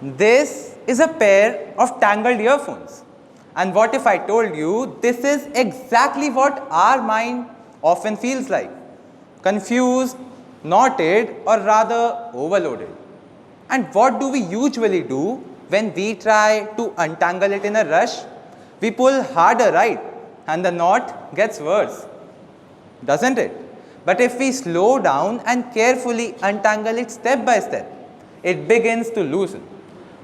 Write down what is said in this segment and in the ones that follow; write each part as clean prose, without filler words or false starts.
This is a pair of tangled earphones. And what if I told you this is exactly what our mind often feels like? Confused, knotted, or rather overloaded. And what do we usually do when we try to untangle it in a rush? We pull harder, right? And the knot gets worse, doesn't it? But if we slow down and carefully untangle it step by step, it begins to loosen.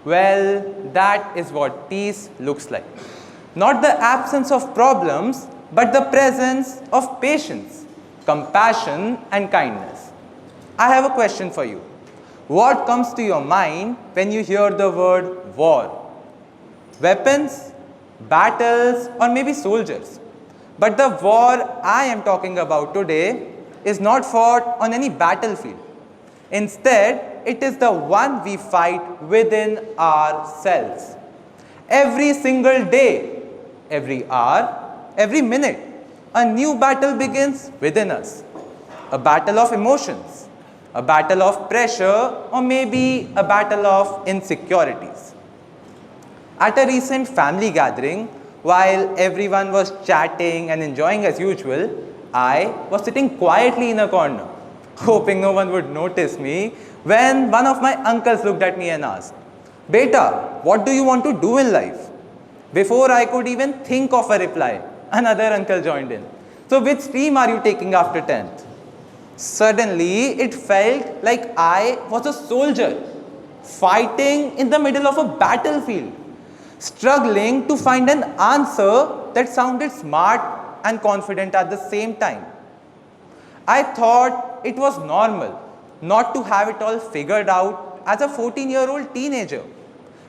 Well, that is what peace looks like. Not the absence of problems, but the presence of patience, compassion, and kindness. I have a question for you. What comes to your mind when you hear the word war? Weapons, battles, or maybe soldiers. But the war I am talking about today is not fought on any battlefield. Instead, it is the one we fight within ourselves. Every single day, every hour, every minute, a new battle begins within us. A battle of emotions, a battle of pressure, or maybe a battle of insecurities. At a recent family gathering, while everyone was chatting and enjoying as usual, I was sitting quietly in a corner, hoping no one would notice me, when one of my uncles looked at me and asked, "Beta, what do you want to do in life?" Before I could even think of a reply, another uncle joined in. "So which stream are you taking after 10th? Suddenly, it felt like I was a soldier, fighting in the middle of a battlefield, struggling to find an answer that sounded smart and confident at the same time. I thought it was normal not to have it all figured out as a 14-year-old teenager,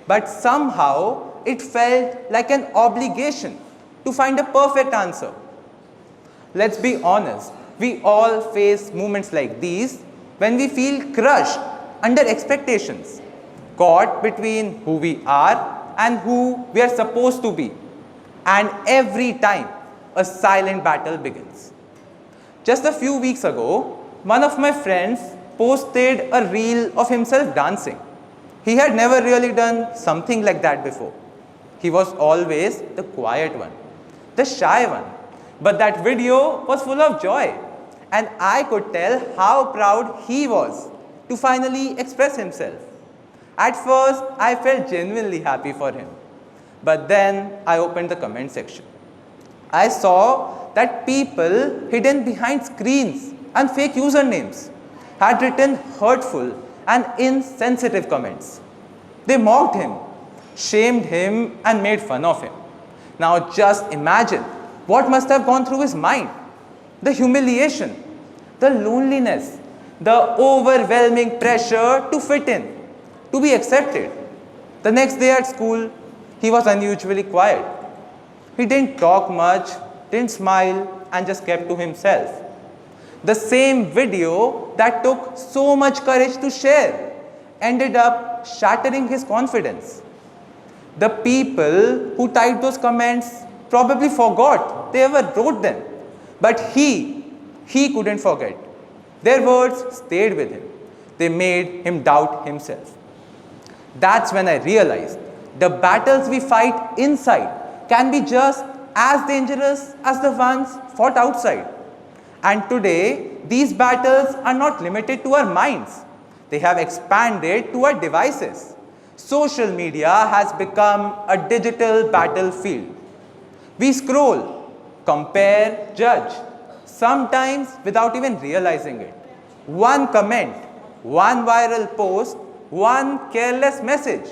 but somehow it felt like an obligation to find a perfect answer. Let's be honest, we all face moments like these when we feel crushed under expectations, caught between who we are and who we are supposed to be. And every time, a silent battle begins. Just a few weeks ago, one of my friends posted a reel of himself dancing. He had never really done something like that before. He was always the quiet one, the shy one. But that video was full of joy, and I could tell how proud he was to finally express himself. At first, I felt genuinely happy for him. But then I opened the comment section. I saw that people hidden behind screens and fake usernames had written hurtful and insensitive comments. They mocked him, shamed him, and made fun of him. Now just imagine what must have gone through his mind. The humiliation, the loneliness, the overwhelming pressure to fit in, to be accepted. The next day at school, he was unusually quiet. He didn't talk much, didn't smile, and just kept to himself. The same video that took so much courage to share ended up shattering his confidence. The people who typed those comments probably forgot they ever wrote them. But he couldn't forget. Their words stayed with him. They made him doubt himself. That's when I realized the battles we fight inside can be just as dangerous as the ones fought outside. And today, these battles are not limited to our minds. They have expanded to our devices. Social media has become a digital battlefield. We scroll, compare, judge, sometimes without even realizing it. One comment, one viral post, one careless message,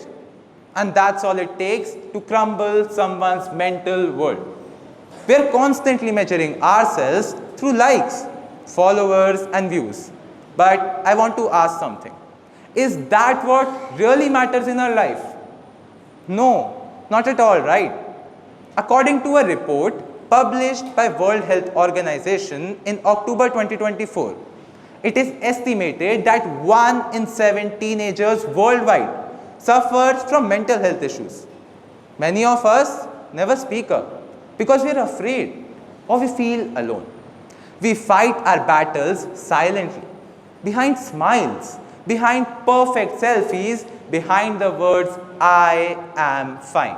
and that's all it takes to crumble someone's mental world. We're constantly measuring ourselves through likes, followers, and views. But I want to ask something. Is that what really matters in our life? No, not at all, right? According to a report published by World Health Organization in October 2024, it is estimated that 1 in 7 teenagers worldwide suffers from mental health issues. Many of us never speak up because we are afraid or we feel alone. We fight our battles silently, behind smiles, behind perfect selfies, behind the words, I am fine.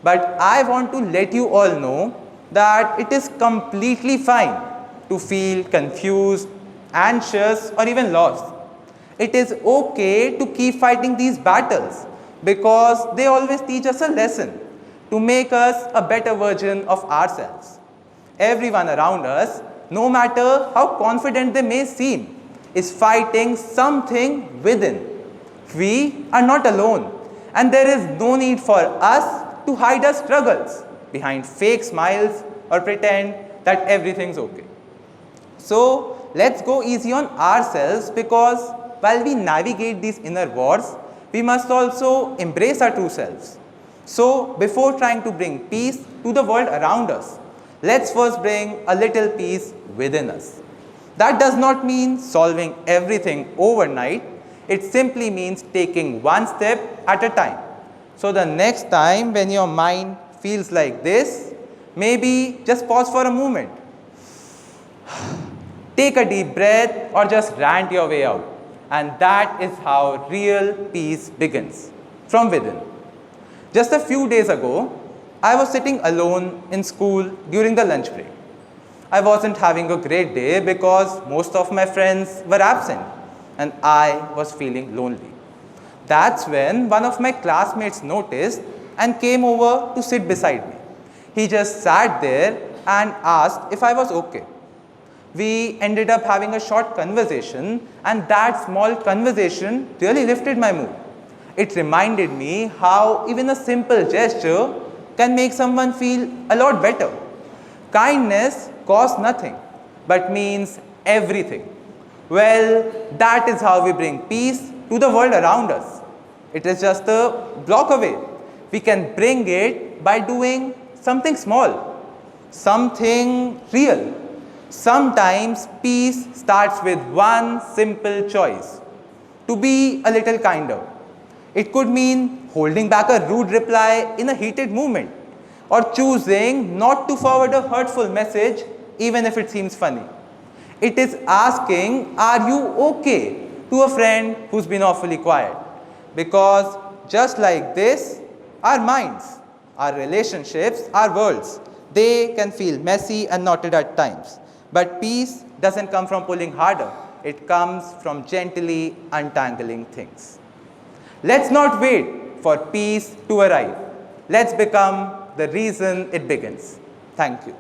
But I want to let you all know that it is completely fine to feel confused, anxious, or even lost. It is okay to keep fighting these battles because they always teach us a lesson to make us a better version of ourselves. Everyone around us, no matter how confident they may seem, is fighting something within. We are not alone, and there is no need for us to hide our struggles behind fake smiles or pretend that everything's okay. So let's go easy on ourselves, because while we navigate these inner wars, we must also embrace our true selves. So before trying to bring peace to the world around us, let's first bring a little peace within us. That does not mean solving everything overnight. It simply means taking one step at a time. So the next time when your mind feels like this, maybe just pause for a moment. Take a deep breath or just rant your way out. And that is how real peace begins, from within. Just a few days ago, I was sitting alone in school during the lunch break. I wasn't having a great day because most of my friends were absent and I was feeling lonely. That's when one of my classmates noticed and came over to sit beside me. He just sat there and asked if I was okay. We ended up having a short conversation, and that small conversation really lifted my mood. It reminded me how even a simple gesture can make someone feel a lot better. Kindness costs nothing, but means everything. Well, that is how we bring peace to the world around us. It is just a block away. We can bring it by doing something small, something real. Sometimes peace starts with one simple choice: to be a little kinder. It could mean holding back a rude reply in a heated moment, or choosing not to forward a hurtful message even if it seems funny. It is asking, are you okay, to a friend who's been awfully quiet. Because just like this, our minds, our relationships, our worlds, they can feel messy and knotted at times. But peace doesn't come from pulling harder. It comes from gently untangling things. Let's not wait for peace to arrive. Let's become the reason it begins. Thank you.